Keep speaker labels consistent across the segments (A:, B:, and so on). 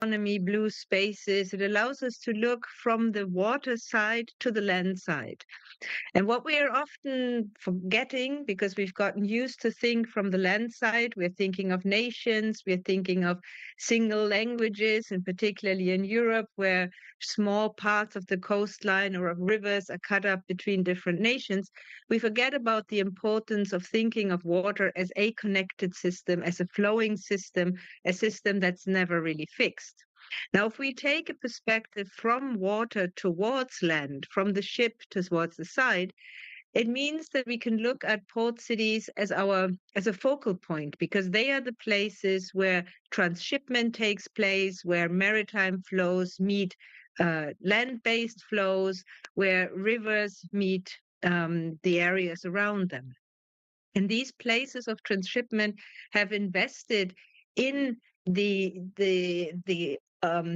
A: economy, blue spaces. It allows us to look from the water side to the land side. And what we are often forgetting, because we've gotten used to think from the land side, we're thinking of nations, we're thinking of single languages, and particularly in Europe, where small parts of the coastline or of rivers are cut up between different nations, we forget about the importance of thinking of water as a connected system, as a flowing system, a system that's never really fixed. Now, if we take a perspective from water towards land, from the ship towards the side, it means that we can look at port cities as a focal point, because they are the places where transshipment takes place, where maritime flows meet land-based flows, where rivers meet the areas around them. And these places of transshipment have invested in the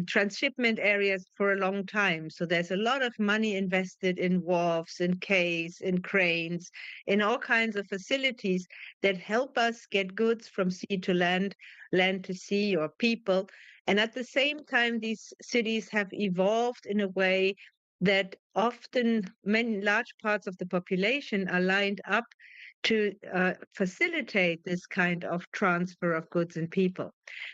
A: transshipment areas for a long time. So there's a lot of money invested in wharves, in quays, in cranes, in all kinds of facilities that help us get goods from sea to land, land to sea, or people. And at the same time, these cities have evolved in a way that often many large parts of the population are lined up to facilitate this kind of transfer of goods and people.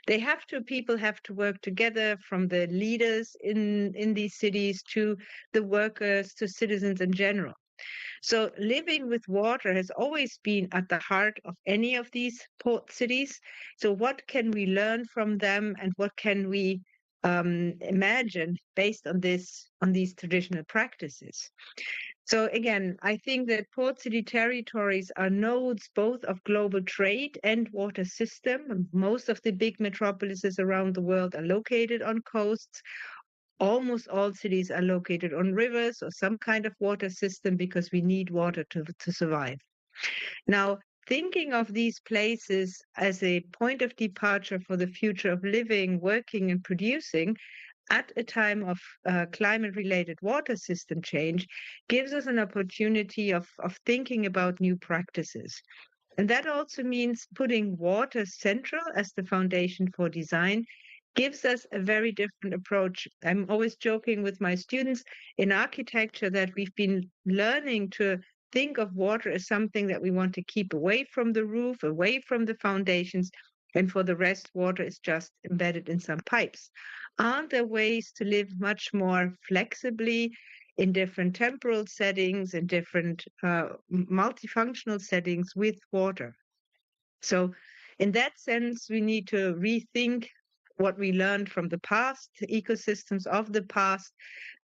A: People have to work together, from the leaders in these cities to the workers to citizens in general. So living with water has always been at the heart of any of these port cities. So what can we learn from them, and what can we imagine based on these traditional practices? So again, I think that port city territories are nodes both of global trade and water system. Most of the big metropolises around the world are located on coasts. Almost all cities are located on rivers or some kind of water system, because we need water to survive. Now, thinking of these places as a point of departure for the future of living, working, and producing at a time of climate-related water system change gives us an opportunity of thinking about new practices. And that also means putting water central as the foundation for design gives us a very different approach. I'm always joking with my students in architecture that we've been learning to think of water as something that we want to keep away from the roof, away from the foundations, and for the rest, water is just embedded in some pipes. Aren't there ways to live much more flexibly in different temporal settings, in different multifunctional settings with water? So in that sense, we need to rethink what we learned from the past, the ecosystems of the past,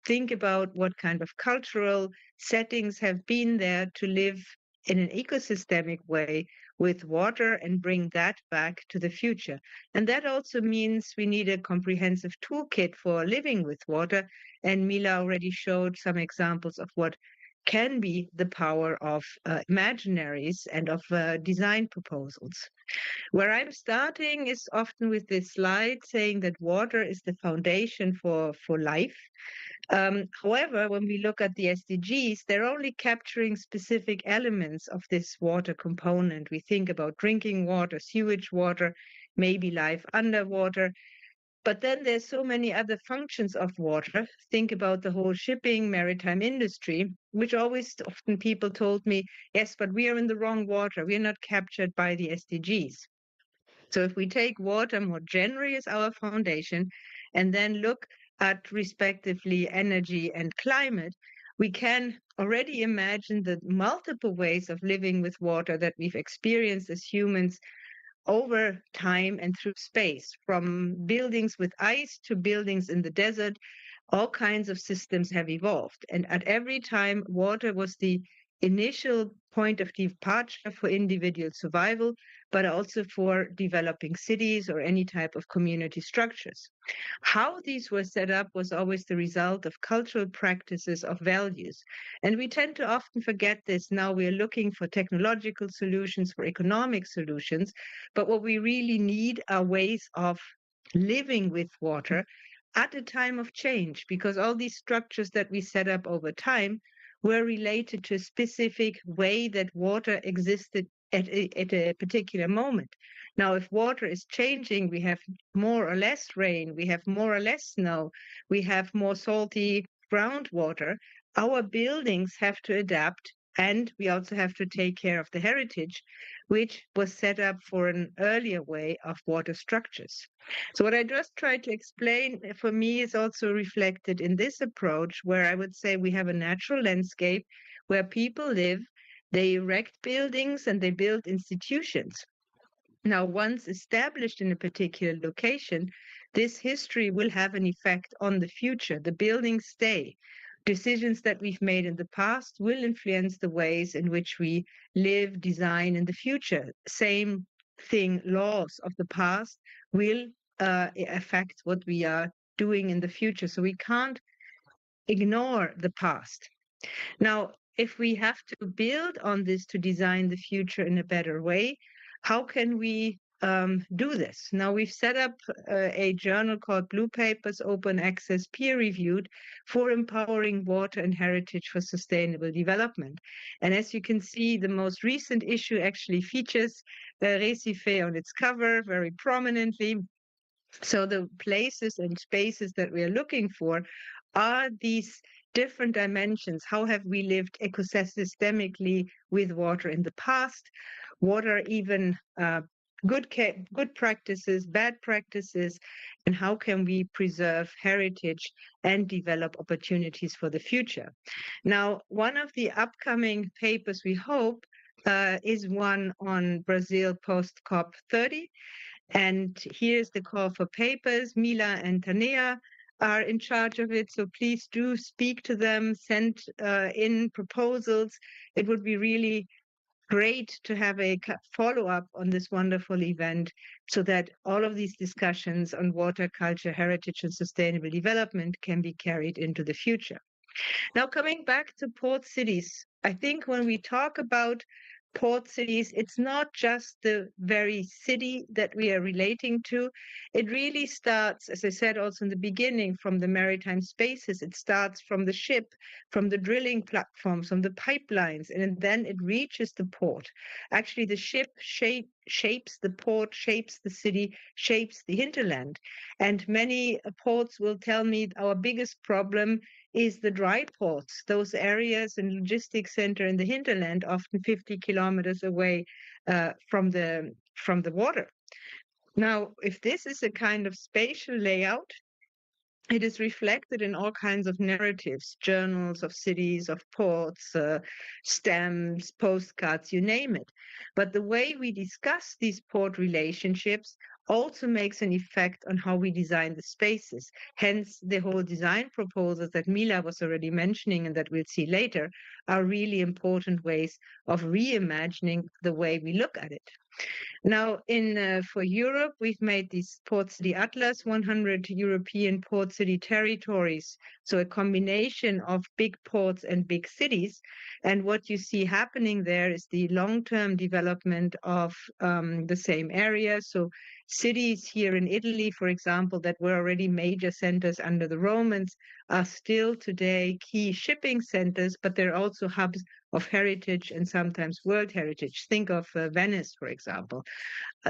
A: think about what kind of cultural settings have been there to live in an ecosystemic way with water, and bring that back to the future. And that also means we need a comprehensive toolkit for living with water. And Mila already showed some examples of what can be the power of imaginaries and of design proposals. Where I'm starting is often with this slide saying that water is the foundation for life. However, when we look at the SDGs, they're only capturing specific elements of this water component. We think about drinking water, sewage water, maybe life underwater. But then there's so many other functions of water. Think about the whole shipping, maritime industry, which always often people told me, yes, but we are in the wrong water. We are not captured by the SDGs. So if we take water more generally as our foundation, and then look at respectively energy and climate, we can already imagine the multiple ways of living with water that we've experienced as humans over time and through space, from buildings with ice to buildings in the desert. All kinds of systems have evolved. And at every time, water was the initial point of departure for individual survival, but also for developing cities or any type of community structures. How these were set up was always the result of cultural practices of values. And we tend to often forget this. Now we are looking for technological solutions, for economic solutions, but what we really need are ways of living with water at a time of change, because all these structures that we set up over time were related to a specific way that water existed at a particular moment. Now, if water is changing, we have more or less rain, we have more or less snow, we have more salty groundwater. Our buildings have to adapt, and we also have to take care of the heritage, which was set up for an earlier way of water structures. So, what I just tried to explain for me is also reflected in this approach, where I would say we have a natural landscape where people live, they erect buildings, and they build institutions. Now, once established in a particular location, this history will have an effect on the future. The buildings stay. Decisions that we've made in the past will influence the ways in which we live, design in the future. Same thing, laws of the past will affect what we are doing in the future. So we can't ignore the past. Now, if we have to build on this to design the future in a better way, how can we do this? Now, we've set up a journal called Blue Papers, open access, peer reviewed, for empowering water and heritage for sustainable development. And as you can see, the most recent issue actually features Recife on its cover very prominently. So the places and spaces that we are looking for are these different dimensions. How have we lived ecosystemically with water in the past? What are even good practices, bad practices, and how can we preserve heritage and develop opportunities for the future? Now, one of the upcoming papers we hope is one on Brazil post-COP30. And here's the call for papers. Mila and Tanea are in charge of it, so please do speak to them, send in proposals. It would be really great to have a follow-up on this wonderful event so that all of these discussions on water, culture, heritage, and sustainable development can be carried into the future. Now, coming back to port cities, I think when we talk about port cities, it's not just the very city that we are relating to. It really starts, as I said also in the beginning, from the maritime spaces. It starts from the ship, from the drilling platforms, from the pipelines, and then it reaches the port. Actually, the ship shapes the port, shapes the city, shapes the hinterland. And many ports will tell me our biggest problem is the dry ports, those areas and logistics center in the hinterland, often 50 kilometers away from the water. Now, if this is a kind of spatial layout, it is reflected in all kinds of narratives, journals of cities, of ports, stamps, postcards, you name it. But the way we discuss these port relationships also makes an effect on how we design the spaces. Hence, the whole design proposals that Mila was already mentioning and that we'll see later are really important ways of reimagining the way we look at it. Now, for Europe, we've made this Port City Atlas, 100 European port city territories. So a combination of big ports and big cities. And what you see happening there is the long-term development of the same area. So cities here in Italy, for example, that were already major centers under the Romans, are still today key shipping centers, but they're also hubs of heritage and sometimes world heritage. Think of Venice, for example.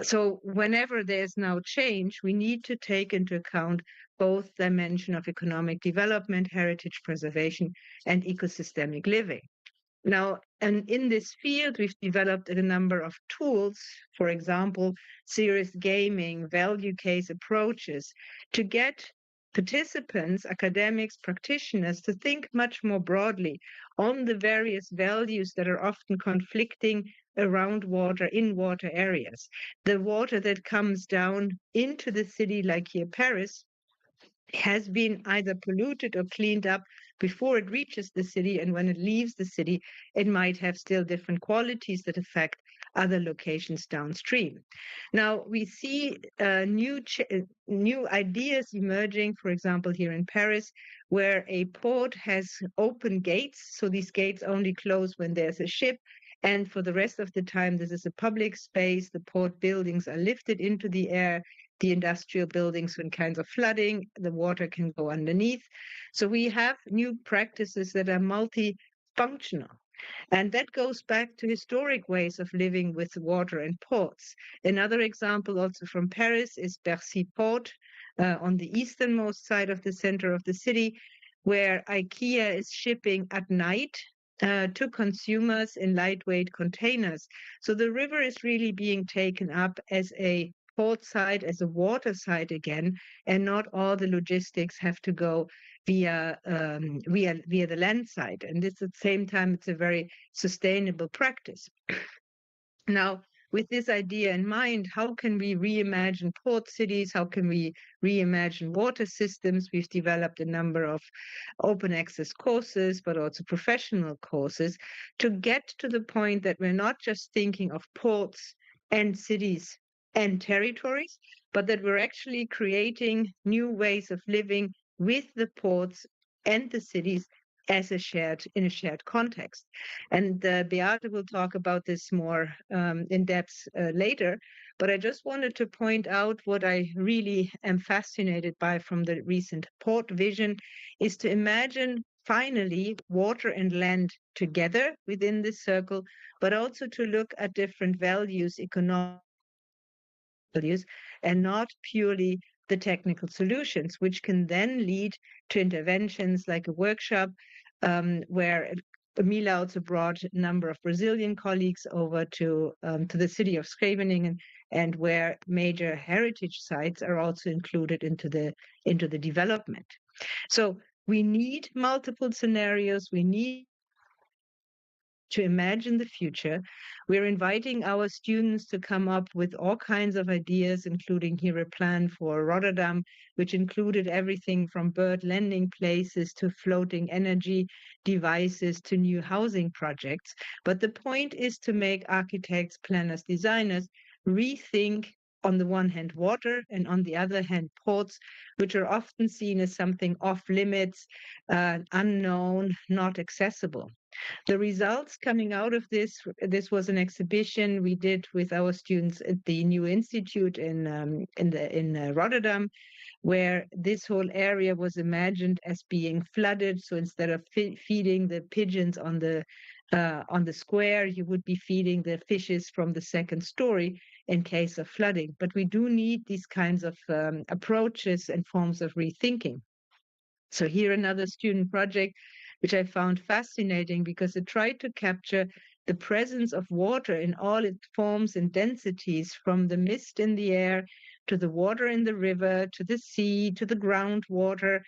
A: So whenever there's now change, we need to take into account both dimensions of economic development, heritage preservation, and ecosystemic living. Now, and in this field, we've developed a number of tools, for example, serious gaming, value case approaches, to get participants, academics, practitioners, to think much more broadly on the various values that are often conflicting around water in water areas. The water that comes down into the city, like here Paris, has been either polluted or cleaned up before it reaches the city, and when it leaves the city, it might have still different qualities that affect other locations downstream. Now, we see new ideas emerging, for example, here in Paris, where a port has open gates, so these gates only close when there's a ship, and for the rest of the time, this is a public space. The port buildings are lifted into the air. The industrial buildings, when kinds of flooding, the water can go underneath. So we have new practices that are multifunctional. And that goes back to historic ways of living with water and ports. Another example, also from Paris, is Bercy Port on the easternmost side of the center of the city, where IKEA is shipping at night to consumers in lightweight containers. So the river is really being taken up as a port site, as a water site again, and not all the logistics have to go via the land side. And it's at the same time, it's a very sustainable practice. Now, with this idea in mind, how can we reimagine port cities? How can we reimagine water systems? We've developed a number of open access courses, but also professional courses to get to the point that we're not just thinking of ports and cities and territories, but that we're actually creating new ways of living with the ports and the cities as in a shared context. And Beate will talk about this more in depth later. But I just wanted to point out what I really am fascinated by from the recent port vision is to imagine finally water and land together within this circle, but also to look at different values, economic values, and not purely the technical solutions, which can then lead to interventions like a workshop where Mila also brought a number of Brazilian colleagues over to the city of Scheveningen, and where major heritage sites are also included into the development. So we need multiple scenarios. We need to imagine the future. We're inviting our students to come up with all kinds of ideas, including here a plan for Rotterdam, which included everything from bird landing places to floating energy devices to new housing projects. But the point is to make architects, planners, designers rethink on the one hand water and on the other hand ports, which are often seen as something off limits, unknown, not accessible. The results coming out of this was an exhibition we did with our students at the new institute in Rotterdam, where this whole area was imagined as being flooded. So instead of feeding the pigeons on the square, you would be feeding the fishes from the second story in case of flooding. But we do need these kinds of approaches and forms of rethinking. So here another student project, which I found fascinating because it tried to capture the presence of water in all its forms and densities, from the mist in the air to the water in the river, to the sea, to the groundwater,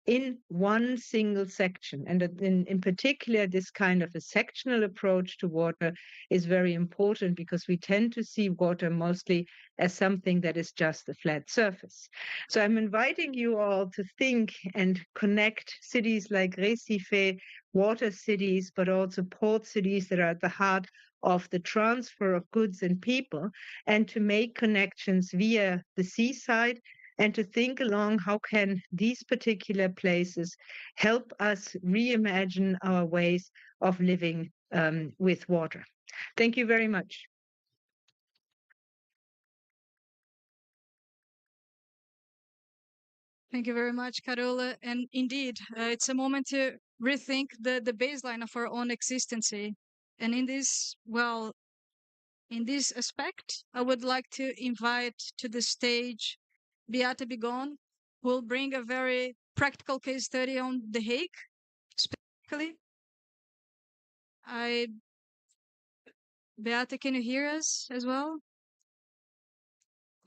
A: in one single section. And in particular, this kind of a sectional approach to water is very important because we tend to see water mostly as something that is just a flat surface. So I'm inviting you all to think and connect cities like Recife, water cities, but also port cities that are at the heart of the transfer of goods and people, and to make connections via the seaside, and to think along how can these particular places help us reimagine our ways of living with water. Thank you very much.
B: Thank you very much, Carola. And indeed, it's a moment to rethink the baseline of our own existence. And in this aspect, I would like to invite to the stage Beate Bigon, who will bring a very practical case study on The Hague, specifically. Beate, can you hear us as well?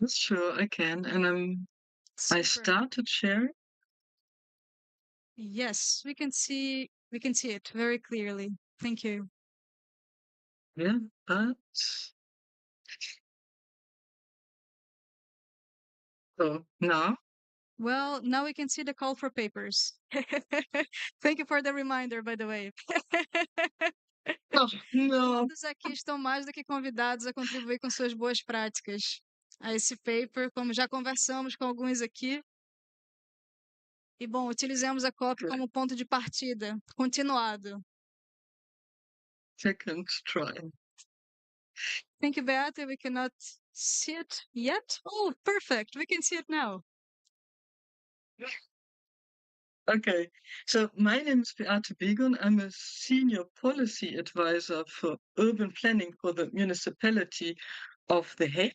C: Sure, I can. And I
B: Super.
C: started sharing.
B: Yes, we can see it very clearly. Thank you.
C: Yeah, but so now.
B: Well, now we can see the call for papers. Thank you for the reminder, by the way.
C: Oh, no.
B: Todos aqui estão mais do que convidados a contribuir com suas boas práticas a esse paper, como já conversamos com alguns aqui. E, bom, utilizemos a COP como ponto de partida, continuado.
C: Second try.
B: Thank you, Beate. We cannot see it yet. Oh, perfect. We can see it now.
C: Okay. So my name is Beate Begon. I'm a senior policy advisor for urban planning for the municipality of The Hague.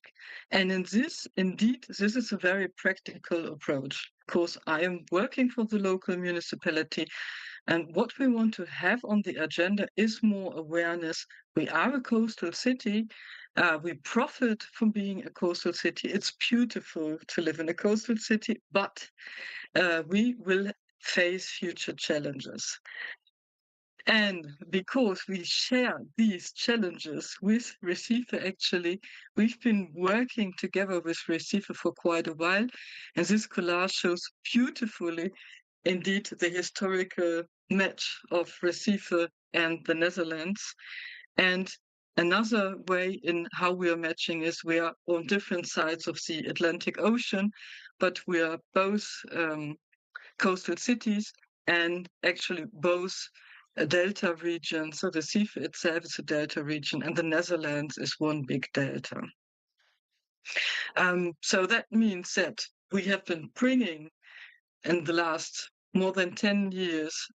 C: And indeed, this is a very practical approach because I am working for the local municipality. And what we want to have on the agenda is more awareness. We are a coastal city. We profit from being a coastal city. It's beautiful to live in a coastal city, but we will face future challenges. And because we share these challenges with Recife, actually, we've been working together with Recife for quite a while. And this collage shows beautifully, indeed, the historical match of Recife and the Netherlands. And another way in how we are matching is we are on different sides of the Atlantic Ocean, but we are both coastal cities and actually both a delta region. So the Recife itself is a delta region, and the Netherlands is one big delta. So that means that we have been bringing in the last more than 10 years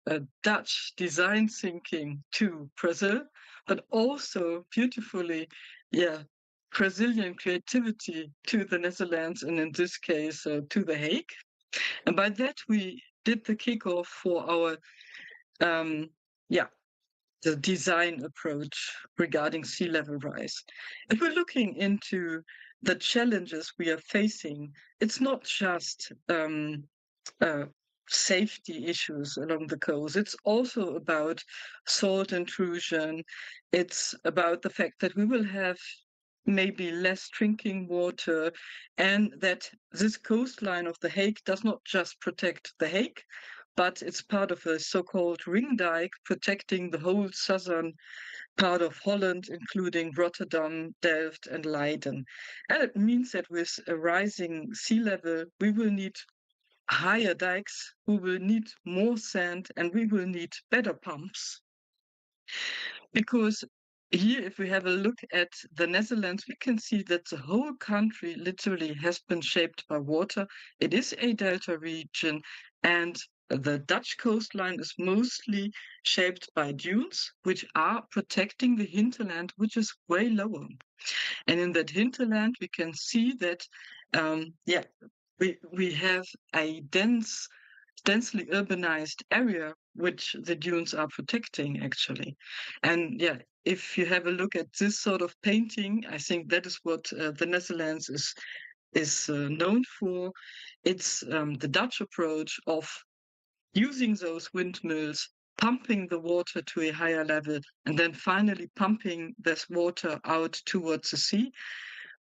C: Dutch design thinking to Brazil, but also beautifully, Brazilian creativity to the Netherlands, and in this case, to The Hague. And by that, we did the kickoff for our, the design approach regarding sea level rise. If we're looking into the challenges we are facing, it's not just safety issues along the coast. It's also about salt intrusion. It's about the fact that we will have maybe less drinking water, and that this coastline of The Hague does not just protect The Hague, but it's part of a so-called ring dike protecting the whole southern part of Holland, including Rotterdam, Delft, and Leiden. And it means that with a rising sea level, we will need higher dikes, we will need more sand, and we will need better pumps. Because here, if we have a look at the Netherlands, we can see that the whole country literally has been shaped by water. It is a delta region, and the Dutch coastline is mostly shaped by dunes, which are protecting the hinterland, which is way lower. And in that hinterland, we can see that, we have a densely urbanized area which the dunes are protecting, actually. And if you have a look at this sort of painting, I think that is what the Netherlands is known for. It's the Dutch approach of using those windmills, pumping the water to a higher level, and then finally pumping this water out towards the sea,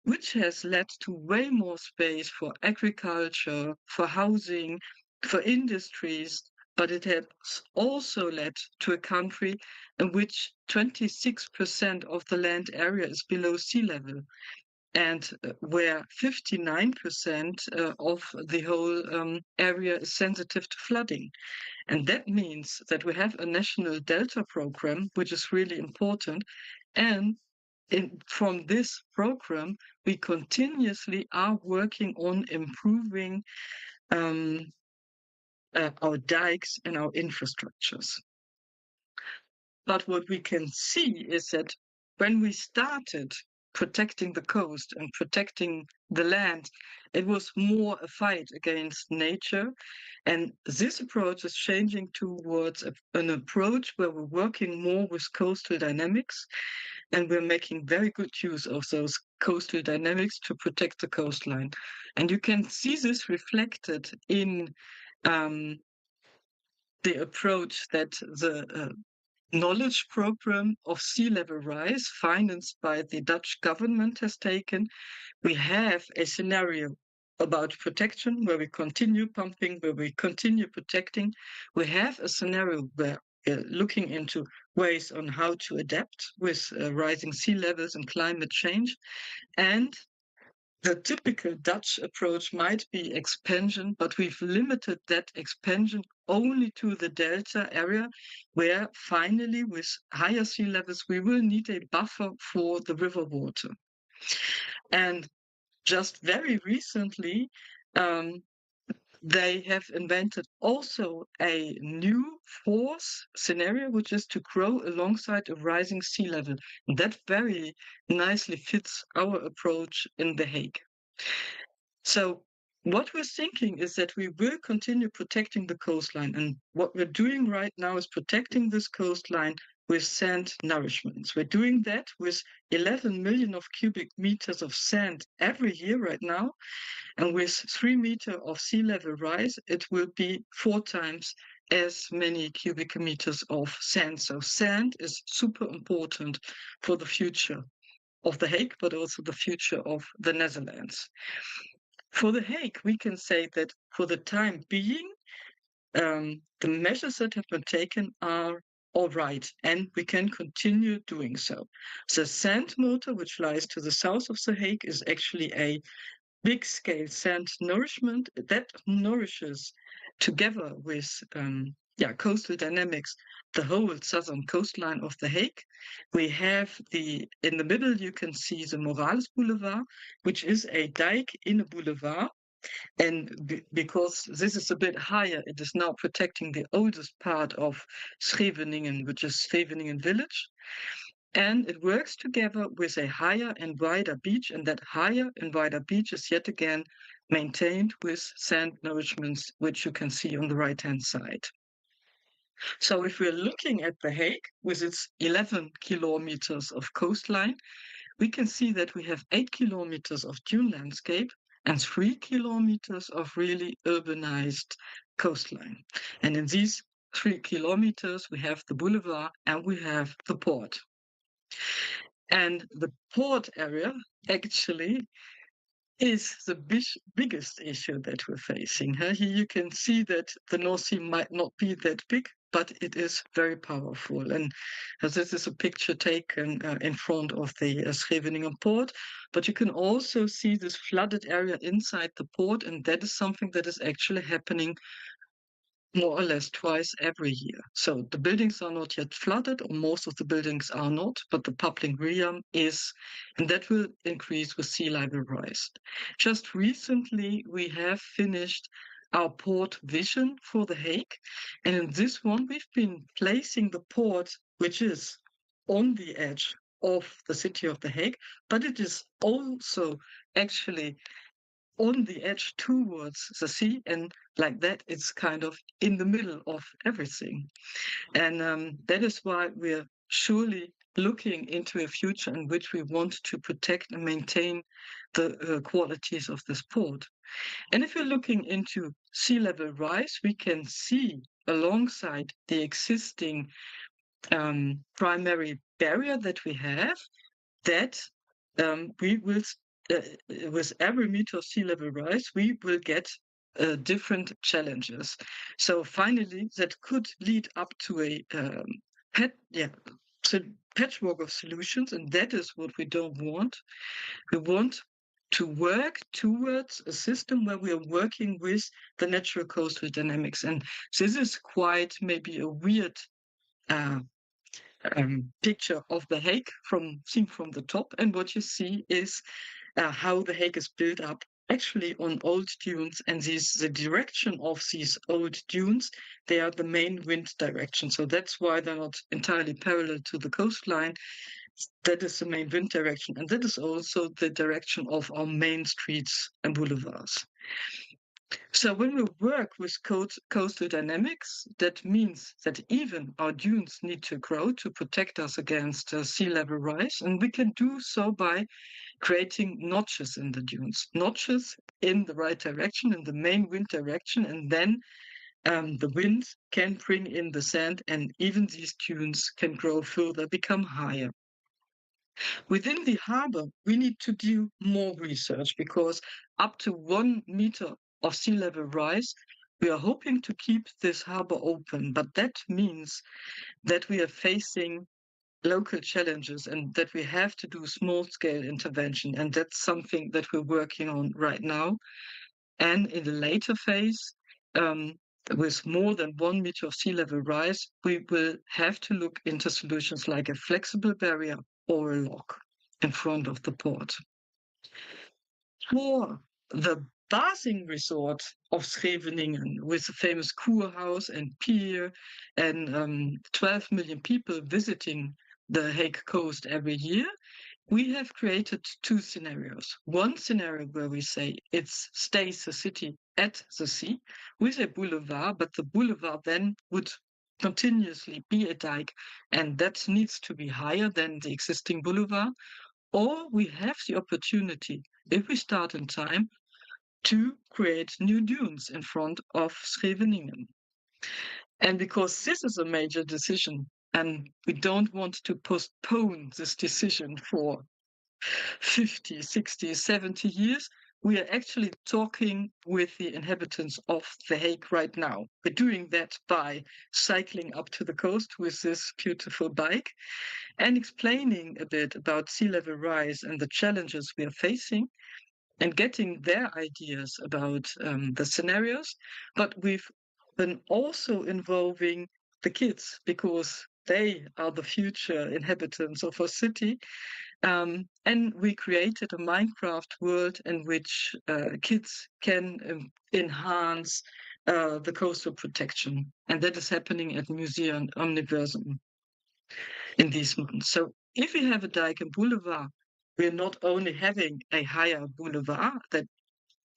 C: which has led to way more space for agriculture, for housing, for industries, but it has also led to a country in which 26% of the land area is below sea level, and where 59% of the whole area is sensitive to flooding. And that means that we have a national delta program, which is really important. And from this program, we continuously are working on improving our dikes and our infrastructures. But what we can see is that when we started protecting the coast and protecting the land, it was more a fight against nature. And this approach is changing towards an approach where we're working more with coastal dynamics, and we're making very good use of those coastal dynamics to protect the coastline. And you can see this reflected in the approach that the knowledge program of sea level rise, financed by the Dutch government, has taken. We have a scenario about protection where we continue pumping, where we continue protecting. We have a scenario where we're looking into ways on how to adapt with rising sea levels and climate change. And the typical Dutch approach might be expansion, but we've limited that expansion only to the delta area, where finally, with higher sea levels, we will need a buffer for the river water. And just very recently, They have invented also a new fourth scenario, which is to grow alongside a rising sea level. And that very nicely fits our approach in The Hague. So what we're thinking is that we will continue protecting the coastline. And what we're doing right now is protecting this coastline with sand nourishments. We're doing that with 11 million of cubic meters of sand every year right now. And with 3 meters of sea level rise, it will be 4 times as many cubic meters of sand. So sand is super important for the future of The Hague, but also the future of the Netherlands. For The Hague, we can say that for the time being, the measures that have been taken are all right, and we can continue doing so. The sand motor, which lies to the south of The Hague, is actually a big-scale sand nourishment that nourishes, together with coastal dynamics, the whole southern coastline of The Hague. We have in the middle, you can see the Morales Boulevard, which is a dike in a boulevard. And because this is a bit higher, it is now protecting the oldest part of Scheveningen, which is Scheveningen village. And it works together with a higher and wider beach, and that higher and wider beach is yet again maintained with sand nourishments, which you can see on the right-hand side. So if we're looking at The Hague with its 11 kilometers of coastline, we can see that we have 8 kilometers of dune landscape and 3 kilometers of really urbanized coastline. And in these 3 kilometers, we have the boulevard and we have the port. And the port area actually is the biggest issue that we're facing. Here you can see that the North Sea might not be that big, but it is very powerful. And this is a picture taken in front of the Scheveningen port. But you can also see this flooded area inside the port, and that is something that is actually happening more or less twice every year. So the buildings are not yet flooded, or most of the buildings are not, but the public realm is, and that will increase with sea level rise. Just recently, we have finished our port vision for The Hague, and in this one, we've been placing the port, which is on the edge of the city of The Hague, but it is also actually on the edge towards the sea, and like that, it's kind of in the middle of everything. And that is why we're surely looking into a future in which we want to protect and maintain the qualities of this port. And if we're looking into sea level rise, we can see alongside the existing primary barrier that we have that we will with every meter of sea level rise, we will get different challenges. So finally, that could lead up to a patchwork of solutions, and that is what we don't want. We want to work towards a system where we are working with the natural coastal dynamics. And this is quite maybe a weird picture of The Hague seen from the top. And what you see is how The Hague is built up actually on old dunes, and the direction of these old dunes, they are the main wind direction. So that's why they're not entirely parallel to the coastline. That is the main wind direction, and that is also the direction of our main streets and boulevards. So when we work with coastal dynamics, that means that even our dunes need to grow to protect us against sea level rise, and we can do so by creating notches in the dunes, notches in the right direction, in the main wind direction, and then the wind can bring in the sand, and even these dunes can grow further, become higher. Within the harbor, we need to do more research because up to 1 meter of sea level rise, we are hoping to keep this harbor open, but that means that we are facing local challenges and that we have to do small-scale intervention, and that's something that we're working on right now. And in the later phase, with more than 1 meter of sea level rise, we will have to look into solutions like a flexible barrier or a lock in front of the port. For the bathing resort of Scheveningen with the famous Kurhaus and pier and 12 million people visiting the Hague coast every year, we have created two scenarios. One scenario where we say it stays a city at the sea with a boulevard, but the boulevard then would continuously be a dike, and that needs to be higher than the existing boulevard. Or we have the opportunity, if we start in time, to create new dunes in front of Scheveningen. And because this is a major decision, and we don't want to postpone this decision for 50, 60, 70 years, we are actually talking with the inhabitants of The Hague right now. We're doing that by cycling up to the coast with this beautiful bike and explaining a bit about sea level rise and the challenges we are facing and getting their ideas about the scenarios. But we've been also involving the kids because they are the future inhabitants of our city. And we created a Minecraft world in which kids can enhance the coastal protection. And that is happening at Museum Omniversum in these months. So if we have a dike and boulevard, we're not only having a higher boulevard that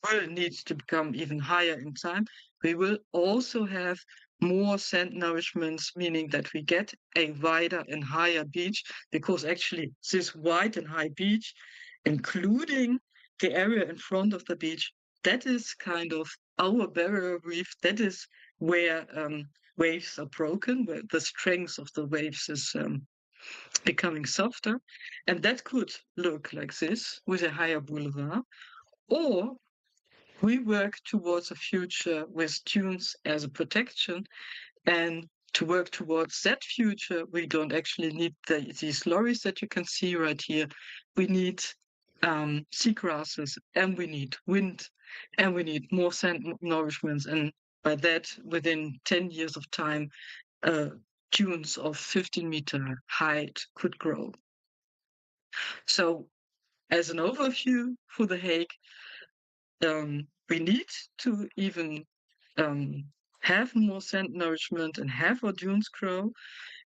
C: will need to become even higher in time, we will also have more sand nourishments, meaning that we get a wider and higher beach, because actually this wide and high beach, including the area in front of the beach, that is kind of our barrier reef. That is where waves are broken, where the strength of the waves is becoming softer. And that could look like this with a higher boulevard. Or we work towards a future with dunes as a protection, and to work towards that future, we don't actually need these lorries that you can see right here. We need seagrasses, and we need wind, and we need more sand nourishments. And by that, within 10 years of time, dunes of 15-meter height could grow. So, as an overview for The Hague, we need to even have more sand nourishment and have our dunes grow.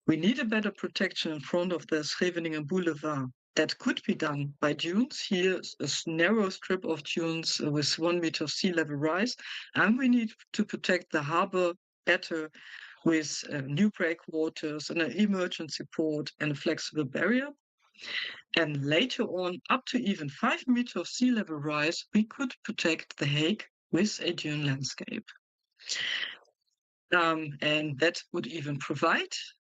C: We need a better protection in front of the Scheveningen Boulevard. That could be done by dunes. Here's a narrow strip of dunes with 1 meter of sea level rise. And we need to protect the harbor better with new breakwaters and an emergency port and a flexible barrier. And later on, up to even 5 meters of sea level rise, we could protect The Hague with a dune landscape. And that would even provide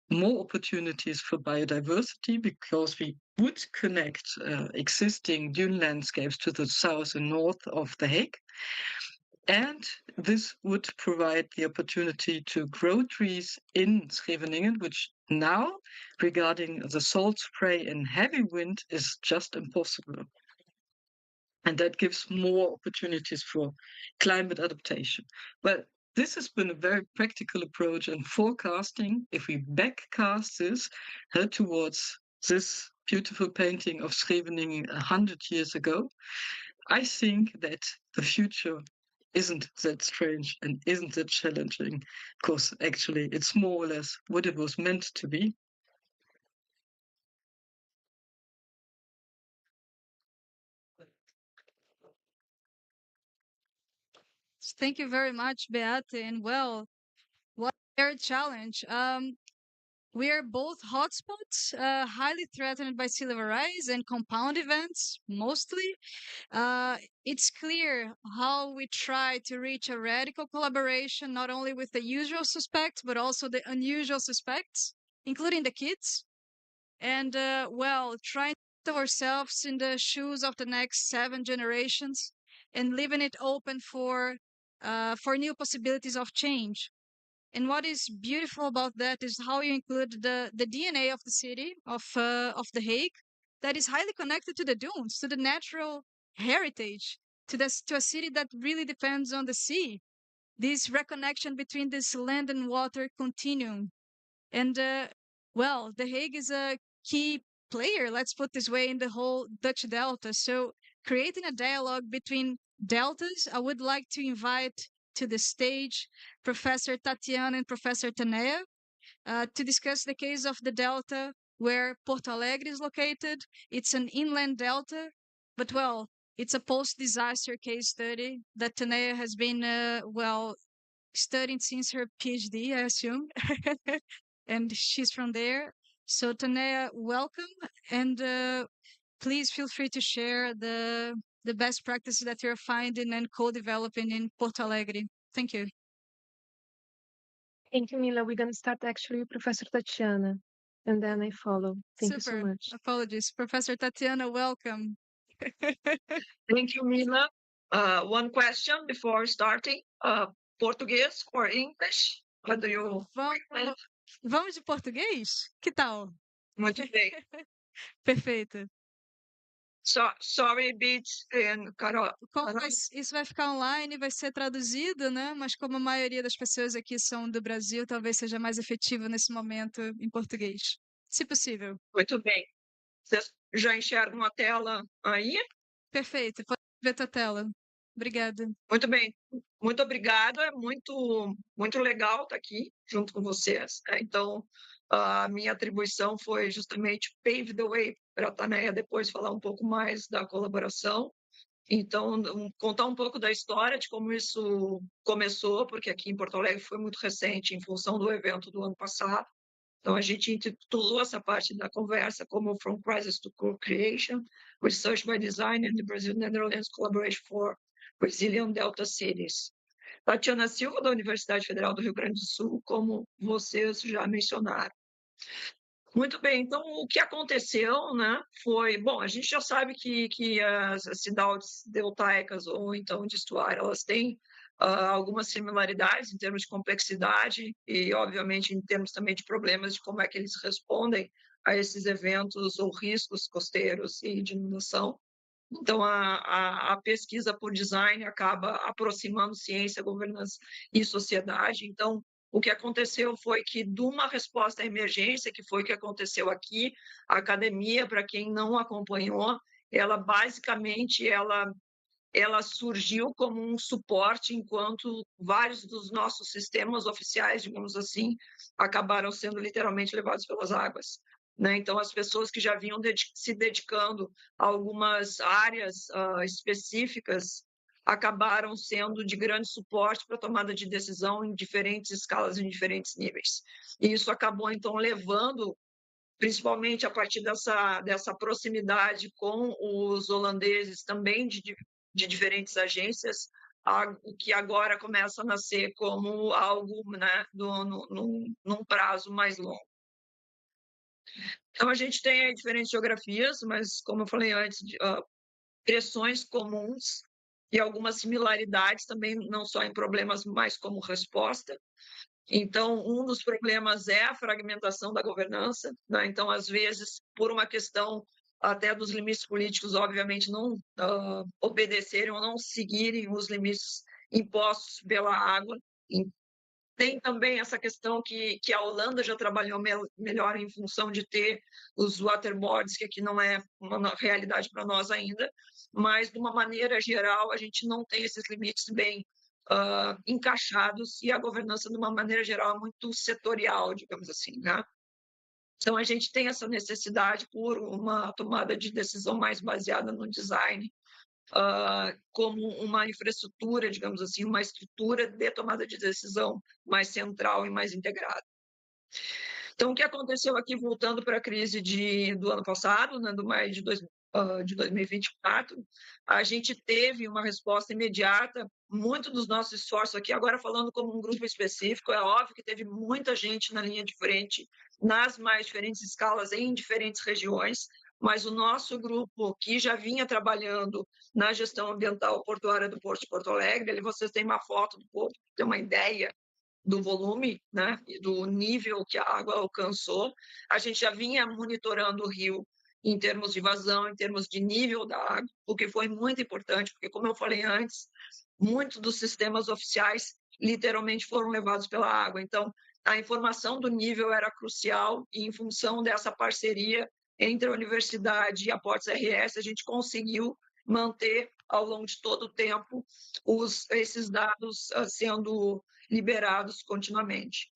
C: more opportunities for biodiversity, because we would connect existing dune landscapes to the south and north of The Hague. And this would provide the opportunity to grow trees in Scheveningen, which now, regarding the salt spray and heavy wind, is just impossible. And that gives more opportunities for climate adaptation. Well, this has been a very practical approach in forecasting. If we backcast this towards this beautiful painting of Scheveningen 100 years ago, I think that the future isn't that strange and isn't that challenging, because actually it's more or less what it was meant to be.
B: Thank you very much, Beate. And well, what a challenge. We are both hotspots, highly threatened by sea level rise and compound events, mostly. It's clear how we try to reach a radical collaboration, not only with the usual suspects, but also the unusual suspects, including the kids. And well, trying to put ourselves in the shoes of the next 7 generations and leaving it open for new possibilities of change. And what is beautiful about that is how you include the DNA of the city of The Hague, that is highly connected to the dunes, to the natural heritage, to a city that really depends on the sea. This reconnection between this land and water continuum. And well, The Hague is a key player, let's put this way, in the whole Dutch Delta. So creating a dialogue between deltas, I would like to invite to the stage Professor Tatiana and Professor Tanea to discuss the case of the delta where Porto Alegre is located. It's an inland delta, but well, it's a post-disaster case study that Tanea has been, studying since her PhD, I assume, and she's from there. So Tanea, welcome, and please feel free to share the best practices that you're finding and co-developing in Porto Alegre. Thank you.
D: Thank you, Mila. We're going to start actually with Professor Tatiana, and then I follow. Thank you so
B: Super.
D: much.
B: Apologies. Professor Tatiana, welcome.
E: Thank you, Mila. One question before starting. Português or English? What do you recommend?
B: Vamos de português? Que tal?
E: Muito bem.
B: Perfeito.
E: Sorry, Beats and Carol.
B: Isso vai ficar online, vai ser traduzido, né? Mas como a maioria das pessoas aqui são do Brasil, talvez seja mais efetivo nesse momento em português, se possível.
E: Muito bem. Vocês já enxergam a tela aí?
B: Perfeito. Pode ver tua tela. Obrigada.
E: Muito bem. Muito obrigada. É muito legal estar aqui junto com vocês. Então, a minha atribuição foi justamente pave the way para a Taneia depois falar um pouco mais da colaboração. Então, contar um pouco da história de como isso começou, porque aqui em Porto Alegre foi muito recente em função do evento do ano passado. Então, a gente intitulou essa parte da conversa como From Crisis to Co-Creation, Research by Design and the Brazil-Netherlands Collaboration for Brazilian Delta Cities. Tatiana Silva, da Universidade Federal do Rio Grande do Sul, como vocês já mencionaram. Muito bem, então o que aconteceu, né, foi, bom, a gente já sabe que as cidades deltaicas ou então de estuário, elas têm algumas similaridades em termos de complexidade e, obviamente, em termos também de problemas de como é que eles respondem a esses eventos ou riscos costeiros e de inundação. Então, a pesquisa por design acaba aproximando ciência, governança e sociedade. Então, o que aconteceu foi que, de uma resposta à emergência, que foi o que aconteceu aqui, a academia, para quem não acompanhou, ela basicamente ela surgiu como um suporte, enquanto vários dos nossos sistemas oficiais, digamos assim, acabaram sendo literalmente levados pelas águas. Né? Então, as pessoas que já vinham se dedicando a algumas áreas específicas acabaram sendo de grande suporte para a tomada de decisão em diferentes escalas, em diferentes níveis. E isso acabou, então, levando, principalmente a partir dessa proximidade com os holandeses, também de diferentes agências, o que agora começa a nascer como algo, né, num prazo mais longo. Então, a gente tem aí diferentes geografias, mas, como eu falei antes, pressões comuns e algumas similaridades também, não só em problemas, mas como resposta. Então, um dos problemas é a fragmentação da governança, né? Então, às vezes, por uma questão até dos limites políticos, obviamente, não obedecerem ou não seguirem os limites impostos pela água. Tem também essa questão que a Holanda já trabalhou melhor em função de ter os waterboards, que aqui não é uma realidade para nós ainda, mas, de uma maneira geral, a gente não tem esses limites bem encaixados e a governança, de uma maneira geral, é muito setorial, digamos assim, né? Então, a gente tem essa necessidade por uma tomada de decisão mais baseada no design, como uma infraestrutura, digamos assim, uma estrutura de tomada de decisão mais central e mais integrada. Então, o que aconteceu aqui, voltando para a crise do ano passado, né, do maio de 2024, a gente teve uma resposta imediata. Muito dos nossos esforços aqui, agora falando como um grupo específico, é óbvio que teve muita gente na linha de frente, nas mais diferentes escalas, em diferentes regiões, mas o nosso grupo, que já vinha trabalhando na gestão ambiental portuária do Porto de Porto Alegre, ali vocês têm uma foto do Porto, tem uma ideia do volume, né, e do nível que a água alcançou. A gente já vinha monitorando o rio em termos de vazão, em termos de nível da água, o que foi muito importante, porque, como eu falei antes, muitos dos sistemas oficiais literalmente foram levados pela água. Então, a informação do nível era crucial e, em função dessa parceria entre a universidade e a Portos RS, a gente conseguiu manter ao longo de todo o tempo, esses dados sendo liberados continuamente.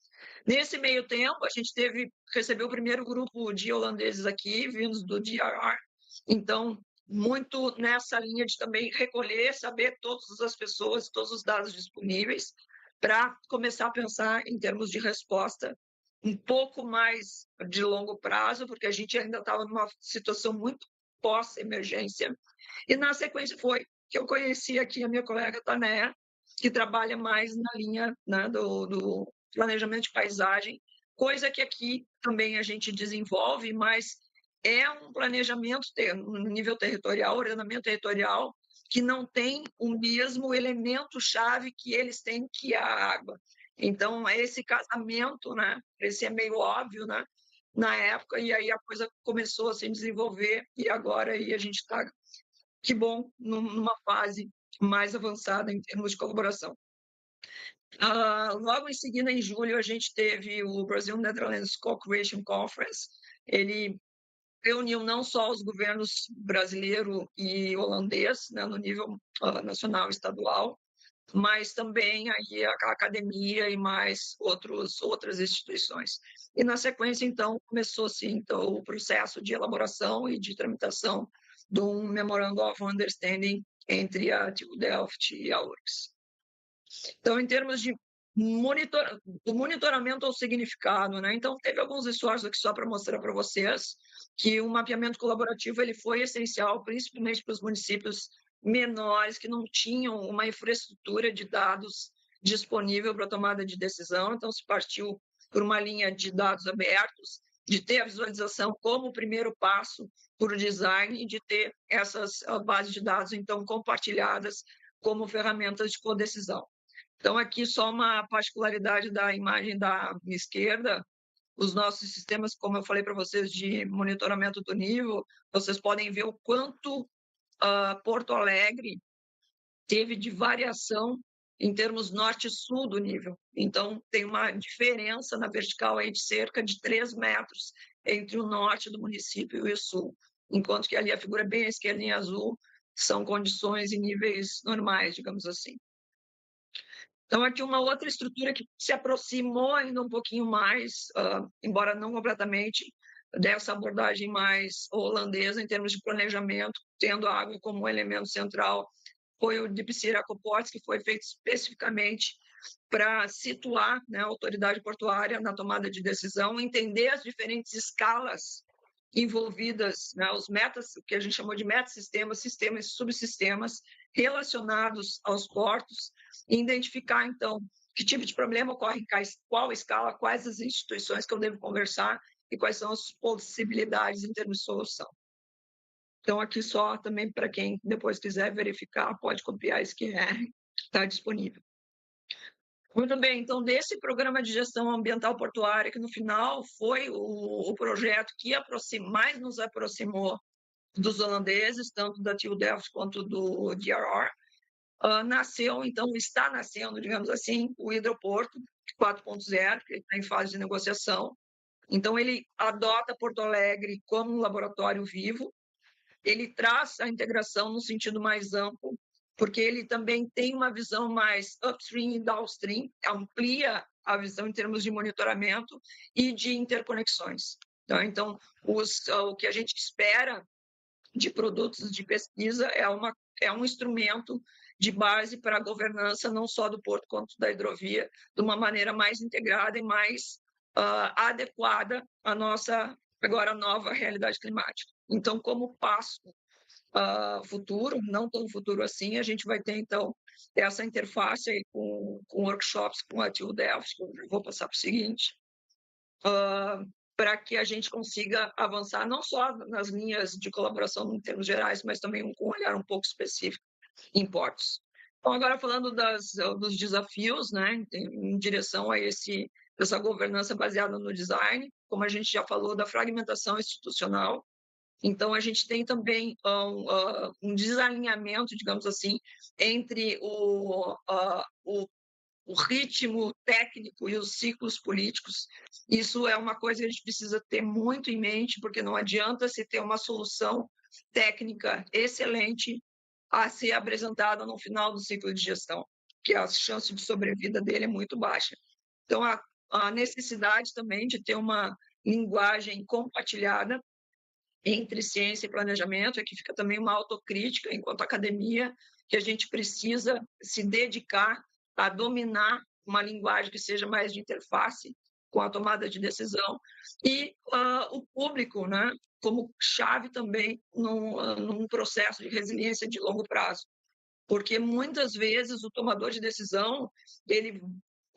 E: Nesse meio tempo, a gente recebeu o primeiro grupo de holandeses aqui, vindos do DRR, então, muito nessa linha de também recolher, saber todas as pessoas, todos os dados disponíveis, para começar a pensar em termos de resposta um pouco mais de longo prazo, porque a gente ainda estava numa situação muito pós-emergência. E, na sequência, foi que eu conheci aqui a minha colega Tané, que trabalha mais na linha, né, do planejamento de paisagem, coisa que aqui também a gente desenvolve, mas é um planejamento no nível territorial, ordenamento territorial, que não tem o mesmo elemento-chave que eles têm, que é a água. Então, esse casamento, né, esse é meio óbvio, né, na época, e aí a coisa começou a se desenvolver, e agora aí a gente está, que bom, numa fase mais avançada em termos de colaboração. Logo em seguida, em julho, a gente teve o Brazil Netherlands Co-Creation Conference. Ele reuniu não só os governos brasileiro e holandês, né, no nível nacional e estadual, mas também aí a academia e mais outras instituições. E, na sequência, então, começou-se então, o processo de elaboração e de tramitação de um Memorandum of Understanding entre a TU Delft e a URGS. Então, em termos de do monitoramento ao significado, né? Então, teve alguns esforços aqui só para mostrar para vocês que o mapeamento colaborativo ele foi essencial, principalmente para os municípios menores que não tinham uma infraestrutura de dados disponível para tomada de decisão. Então, se partiu por uma linha de dados abertos, de ter a visualização como primeiro passo por design e de ter essas bases de dados, então, compartilhadas como ferramentas de codecisão. Então, aqui só uma particularidade da imagem da esquerda, os nossos sistemas, como eu falei para vocês, de monitoramento do nível, vocês podem ver o quanto Porto Alegre teve de variação em termos norte e sul do nível. Então, tem uma diferença na vertical aí de cerca de 3 metros entre o norte do município e o sul, enquanto que ali a figura bem à esquerda em azul são condições e níveis normais, digamos assim. Então, aqui uma outra estrutura que se aproximou ainda um pouquinho mais, embora não completamente, dessa abordagem mais holandesa em termos de planejamento, tendo a água como um elemento central, foi o Diepsira Coportes, que foi feito especificamente para situar, né, a autoridade portuária na tomada de decisão, entender as diferentes escalas envolvidas, né, o que a gente chamou de metasistemas, sistemas e subsistemas relacionados aos portos, e identificar, então, que tipo de problema ocorre em qual escala, quais as instituições que eu devo conversar e quais são as possibilidades em termos de solução. Então, aqui só também para quem depois quiser verificar, pode copiar esse QR, está disponível. Muito bem, então, desse programa de gestão ambiental portuária, que no final foi o projeto que mais nos aproximou dos holandeses, tanto da TU Delft quanto do DRR, nasceu, então, está nascendo, digamos assim, o hidroporto 4.0, que está em fase de negociação. Então, ele adota Porto Alegre como um laboratório vivo, ele traz a integração no sentido mais amplo, porque ele também tem uma visão mais upstream e downstream, amplia a visão em termos de monitoramento e de interconexões. Tá? Então, o que a gente espera de produtos de pesquisa é um instrumento de base para a governança não só do porto quanto da hidrovia, de uma maneira mais integrada e mais adequada à nossa agora nova realidade climática. Então, como passo futuro, não tão futuro assim, a gente vai ter, então, essa interface aí com workshops com a TU Delft, que eu vou passar para o seguinte, para que a gente consiga avançar não só nas linhas de colaboração em termos gerais, mas também com um olhar um pouco específico em portos. Então, agora falando dos desafios, né, em direção a essa governança baseada no design, como a gente já falou da fragmentação institucional, então a gente tem também um desalinhamento, digamos assim, entre o ritmo técnico e os ciclos políticos. Isso é uma coisa que a gente precisa ter muito em mente, porque não adianta se ter uma solução técnica excelente a ser apresentada no final do ciclo de gestão, que a chance de sobrevida dele é muito baixa. Então, a necessidade também de ter uma linguagem compartilhada entre ciência e planejamento, aqui fica também uma autocrítica, enquanto academia, que a gente precisa se dedicar a dominar uma linguagem que seja mais de interface com a tomada de decisão, e o público, né, como chave também num processo de resiliência de longo prazo. Porque muitas vezes o tomador de decisão, ele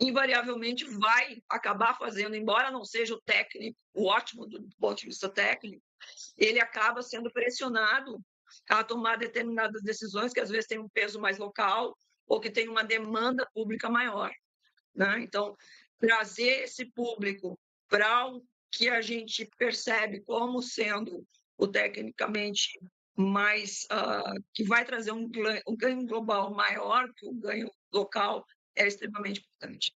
E: invariavelmente vai acabar fazendo, embora não seja o técnico, o ótimo do ponto de vista técnico, ele acaba sendo pressionado a tomar determinadas decisões que às vezes têm um peso mais local ou que tem uma demanda pública maior, né? Então, trazer esse público para o que a gente percebe como sendo o tecnicamente mais que vai trazer um ganho global maior que o ganho local é extremamente importante.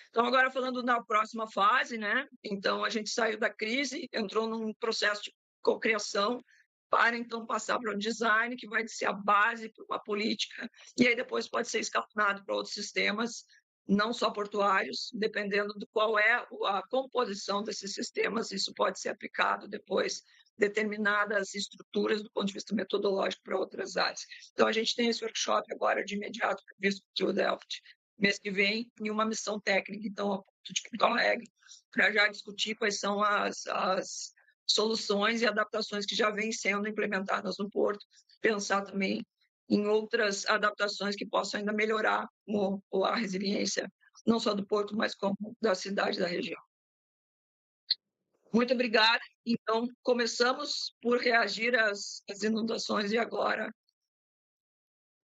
E: Então, agora falando na próxima fase, né? Então, a gente saiu da crise, entrou num processo de cocriação para, então, passar para o design, que vai ser a base para uma política, e aí depois pode ser escalonado para outros sistemas, não só portuários, dependendo de qual é a composição desses sistemas, isso pode ser aplicado depois, determinadas estruturas do ponto de vista metodológico para outras áreas. Então, a gente tem esse workshop agora de imediato, previsto para o Delft, mês que vem, em uma missão técnica, então, a ponto de Porto Alegre, para já discutir quais são as soluções e adaptações que já vêm sendo implementadas no Porto, pensar também em outras adaptações que possam ainda melhorar a resiliência, não só do Porto, mas como da cidade da região. Muito obrigada. Então, começamos por reagir às inundações e agora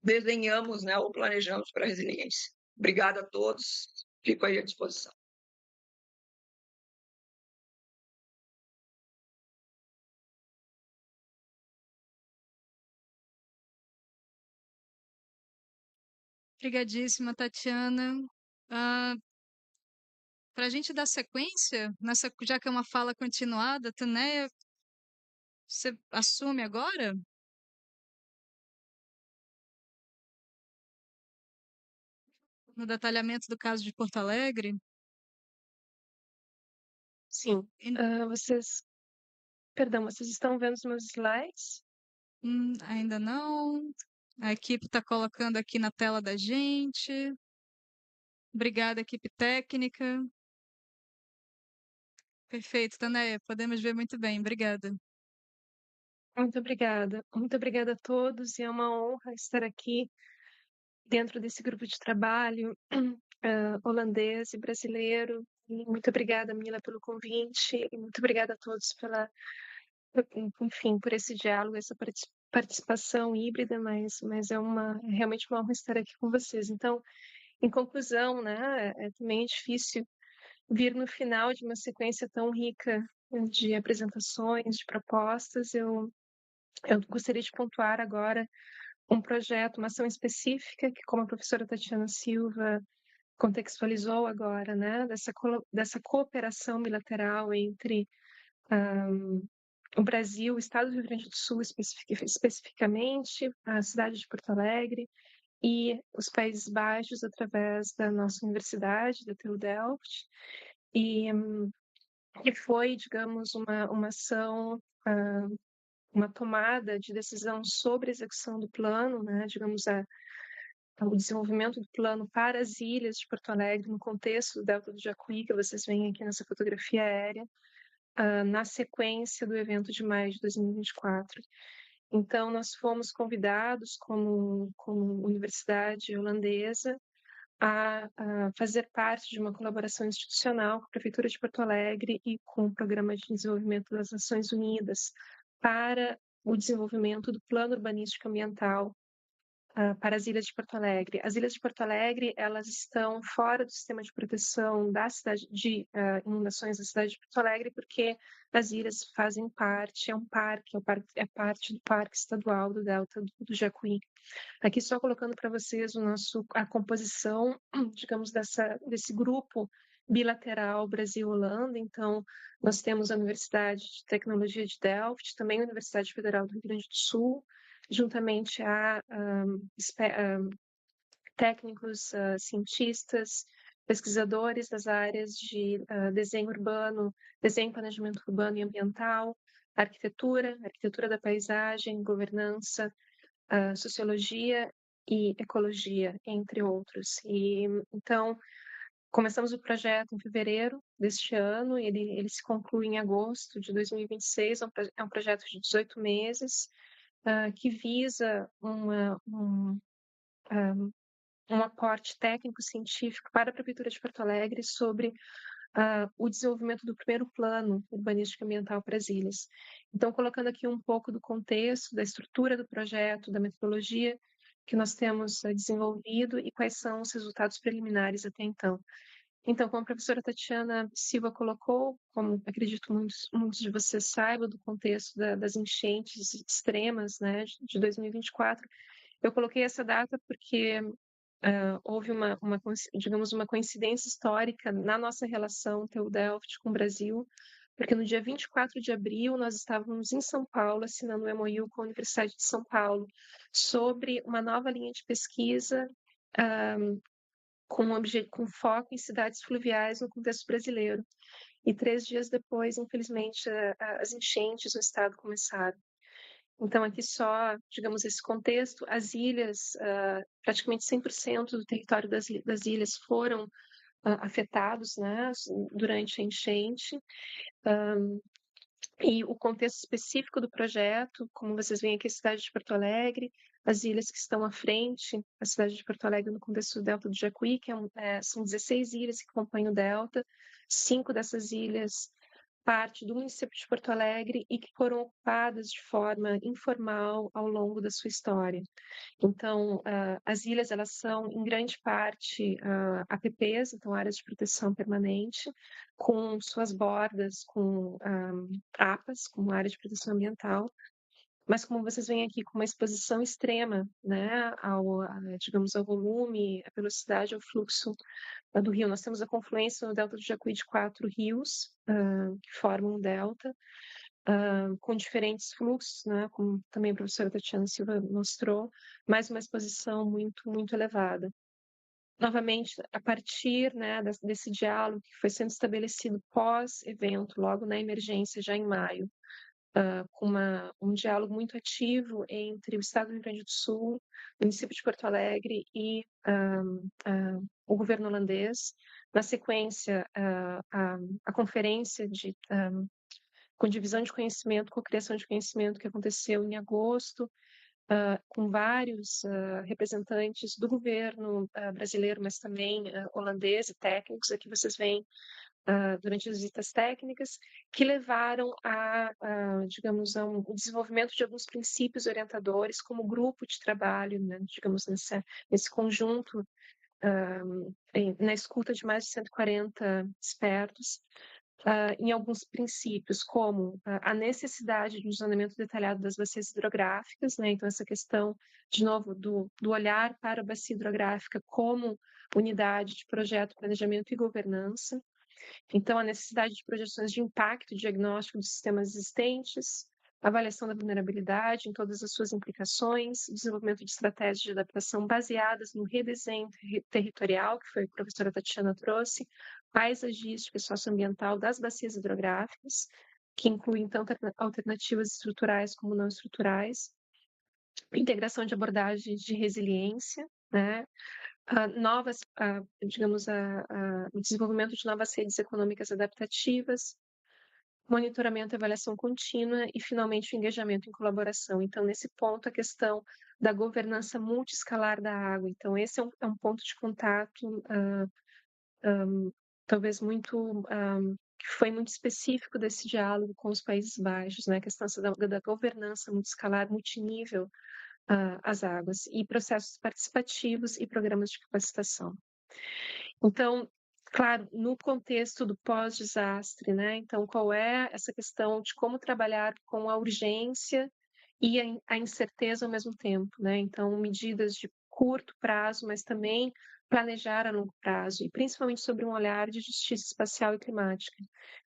E: desenhamos, né, ou planejamos para a resiliência. Obrigada a todos. Fico aí à disposição.
B: Obrigadíssima, Tatiana. Para a gente dar sequência, já que é uma fala continuada, Taneia, você assume agora? No detalhamento do caso de Porto Alegre?
D: Sim. Vocês estão vendo os meus slides?
B: Ainda não. A equipe está colocando aqui na tela da gente. Obrigada, equipe técnica. Perfeito, Taneia, podemos ver muito bem. Obrigada.
D: Muito obrigada. Muito obrigada a todos, e é uma honra estar aqui dentro desse grupo de trabalho holandês e brasileiro. E muito obrigada, Mila, pelo convite, e muito obrigada a todos por esse diálogo, essa participação híbrida, mas é realmente uma honra estar aqui com vocês. Então, em conclusão, né, é também difícil vir no final de uma sequência tão rica de apresentações, de propostas. Eu gostaria de pontuar agora um projeto, uma ação específica que, como a professora Tatiana Silva contextualizou agora, né, dessa cooperação bilateral entre o Brasil, o Estado do Rio Grande do Sul especificamente, a cidade de Porto Alegre e os Países Baixos através da nossa universidade, da TU Delft, e foi, digamos, uma ação, uma tomada de decisão sobre a execução do plano, né, digamos, o desenvolvimento do plano para as ilhas de Porto Alegre no contexto do Delta do Jacuí, que vocês veem aqui nessa fotografia aérea, na sequência do evento de maio de 2024. Então, nós fomos convidados como universidade holandesa a fazer parte de uma colaboração institucional com a Prefeitura de Porto Alegre e com o Programa de Desenvolvimento das Nações Unidas para o desenvolvimento do Plano Urbanístico Ambiental para as ilhas de Porto Alegre. As ilhas de Porto Alegre, elas estão fora do sistema de proteção da cidade de inundações da cidade de Porto Alegre, porque as ilhas fazem parte, é parte do Parque Estadual do Delta do Jacuí. Aqui só colocando para vocês a composição, digamos, desse grupo bilateral Brasil-Holanda. Então, nós temos a Universidade de Tecnologia de Delft, também a Universidade Federal do Rio Grande do Sul, juntamente a técnicos, cientistas, pesquisadores das áreas de desenho urbano, desenho e planejamento urbano e ambiental, arquitetura da paisagem, governança, sociologia e ecologia, entre outros. E então começamos o projeto em fevereiro deste ano, ele se conclui em agosto de 2026, é um projeto de 18 meses, que visa um aporte técnico-científico para a Prefeitura de Porto Alegre sobre o desenvolvimento do primeiro plano urbanístico ambiental para as ilhas. Então, colocando aqui um pouco do contexto, da estrutura do projeto, da metodologia que nós temos desenvolvido e quais são os resultados preliminares até então. Então, como a professora Tatiana Silva colocou, como acredito muitos de vocês saibam do contexto das enchentes extremas, né, de 2024, eu coloquei essa data porque houve digamos, uma coincidência histórica na nossa relação TU-Delft com o Brasil, porque no dia 24 de abril nós estávamos em São Paulo assinando um MOU com a Universidade de São Paulo sobre uma nova linha de pesquisa com foco em cidades fluviais no contexto brasileiro. E 3 dias depois, infelizmente, as enchentes no estado começaram. Então, aqui só, digamos, esse contexto, as ilhas, praticamente 100% do território das ilhas foram afetados, né, durante a enchente. E o contexto específico do projeto, como vocês veem aqui, a cidade de Porto Alegre, as ilhas que estão à frente, a cidade de Porto Alegre no contexto do Delta do Jacuí, que são 16 ilhas que compõem o Delta, 5 dessas ilhas parte do município de Porto Alegre e que foram ocupadas de forma informal ao longo da sua história. Então, as ilhas, elas são, em grande parte, APPs, então áreas de proteção permanente, com suas bordas, com APAs, como área de proteção ambiental, mas como vocês veem aqui, com uma exposição extrema, né, digamos, ao volume, à velocidade, ao fluxo do rio. Nós temos a confluência no delta do Jacuí de 4 rios, que formam um delta, com diferentes fluxos, né, como também a professora Tatiana Silva mostrou, mas uma exposição muito elevada. Novamente, a partir, né, desse diálogo que foi sendo estabelecido pós-evento, logo na emergência, já em maio, com um diálogo muito ativo entre o Estado do Rio Grande do Sul, o município de Porto Alegre e o governo holandês. Na sequência, a conferência com divisão de conhecimento, com criação de conhecimento, que aconteceu em agosto, com vários representantes do governo brasileiro, mas também holandês e técnicos. Aqui vocês veem durante as visitas técnicas, que levaram digamos, o desenvolvimento de alguns princípios orientadores como grupo de trabalho, né, digamos, nesse conjunto, na escuta de mais de 140 expertos, em alguns princípios, como a necessidade de um zoneamento detalhado das bacias hidrográficas, né? Então, essa questão, de novo, do olhar para a bacia hidrográfica como unidade de projeto, planejamento e governança. Então, a necessidade de projeções de impacto diagnóstico dos sistemas existentes, avaliação da vulnerabilidade em todas as suas implicações, desenvolvimento de estratégias de adaptação baseadas no redesenho territorial, que foi o que a professora Tatiana trouxe, paisagística e socioambiental das bacias hidrográficas, que incluem tanto alternativas estruturais como não estruturais, integração de abordagens de resiliência, né? Digamos, o desenvolvimento de novas redes econômicas adaptativas, monitoramento e avaliação contínua e, finalmente, o engajamento em colaboração. Então, nesse ponto, a questão da governança multiescalar da água. Então, esse é um ponto de contato, talvez que foi muito específico desse diálogo com os Países Baixos, né? A questão da governança multiescalar, multinível, as águas, e processos participativos e programas de capacitação. Então, claro, no contexto do pós-desastre, né? Então, qual é essa questão de como trabalhar com a urgência e a incerteza ao mesmo tempo, né? Então, medidas de curto prazo, mas também planejar a longo prazo, e principalmente sobre um olhar de justiça espacial e climática.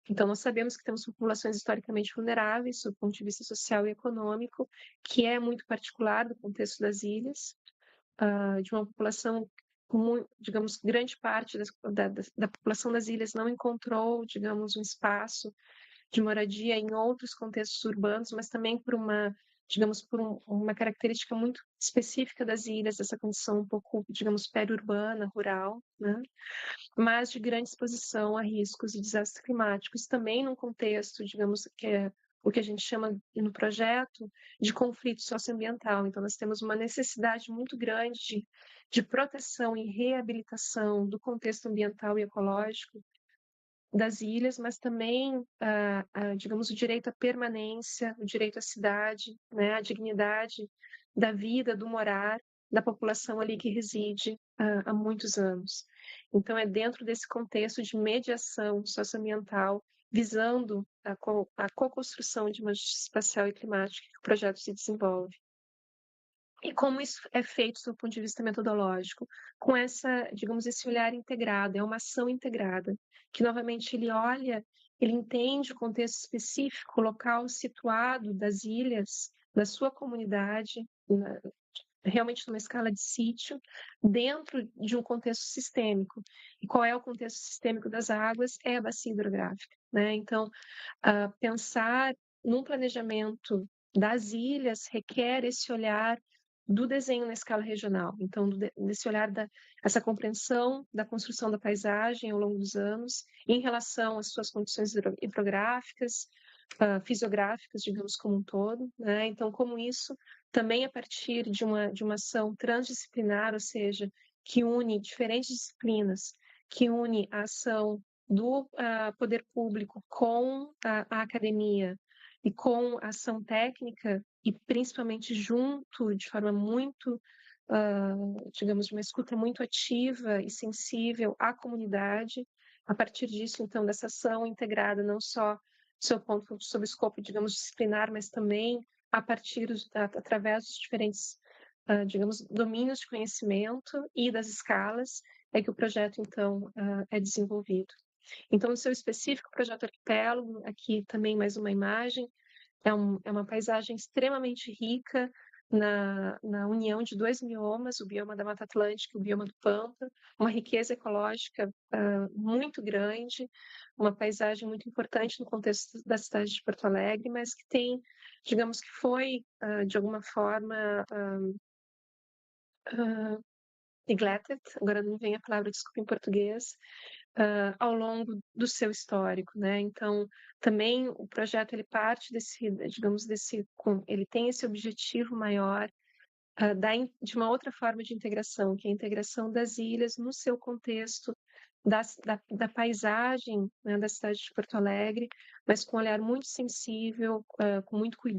D: Então, nós sabemos que temos populações historicamente vulneráveis, do ponto de vista social e econômico, que é muito particular do contexto das ilhas, de uma população, digamos, grande parte da população das ilhas não encontrou, digamos, um espaço de moradia em outros contextos urbanos, mas também por uma, digamos, uma característica muito específica das ilhas, essa condição um pouco, digamos, periurbana, rural, né? Mas de grande exposição a riscos e desastres climáticos, também num contexto, digamos, que é o que a gente chama no projeto de conflito socioambiental. Então, nós temos uma necessidade muito grande de proteção e reabilitação do contexto ambiental e ecológico das ilhas, mas também, digamos, o direito à permanência, o direito à cidade, né, a dignidade da vida, do morar, da população ali que reside há muitos anos. Então, é dentro desse contexto de mediação socioambiental, visando a co-construção de uma justiça espacial e climática que o projeto se desenvolve. E como isso é feito do ponto de vista metodológico? Com essa, digamos, esse olhar integrado, é uma ação integrada, que novamente ele olha, ele entende o contexto específico, local situado das ilhas, da sua comunidade, realmente numa escala de sítio, dentro de um contexto sistêmico. E qual é o contexto sistêmico das águas? É a bacia hidrográfica, né? Então, pensar num planejamento das ilhas requer esse olhar do desenho na escala regional. Então, desse olhar essa compreensão da construção da paisagem ao longo dos anos, em relação às suas condições hidrográficas, fisiográficas, digamos, como um todo, né? Então, como isso também a partir de uma ação transdisciplinar, ou seja, que une diferentes disciplinas, que une a ação do poder público com a academia e com a ação técnica, e principalmente junto, de forma muito, digamos, de uma escuta muito ativa e sensível à comunidade. A partir disso, então, dessa ação integrada, não só sob o escopo, digamos, disciplinar, mas também a partir, através dos diferentes, digamos, domínios de conhecimento e das escalas, é que o projeto, então, é desenvolvido. Então, no seu específico, projeto arquipélago, aqui também mais uma imagem, é uma paisagem extremamente rica na união de dois biomas, o bioma da Mata Atlântica e o bioma do Pampa, uma riqueza ecológica muito grande, uma paisagem muito importante no contexto da cidade de Porto Alegre, mas que tem, digamos que foi, de alguma forma, neglected, agora não vem a palavra, desculpa, em português, ao longo do seu histórico, né? Então, também o projeto ele parte digamos, ele tem esse objetivo maior de uma outra forma de integração, que é a integração das ilhas no seu contexto da paisagem, né, da cidade de Porto Alegre, mas com um olhar muito sensível, com muito cuidado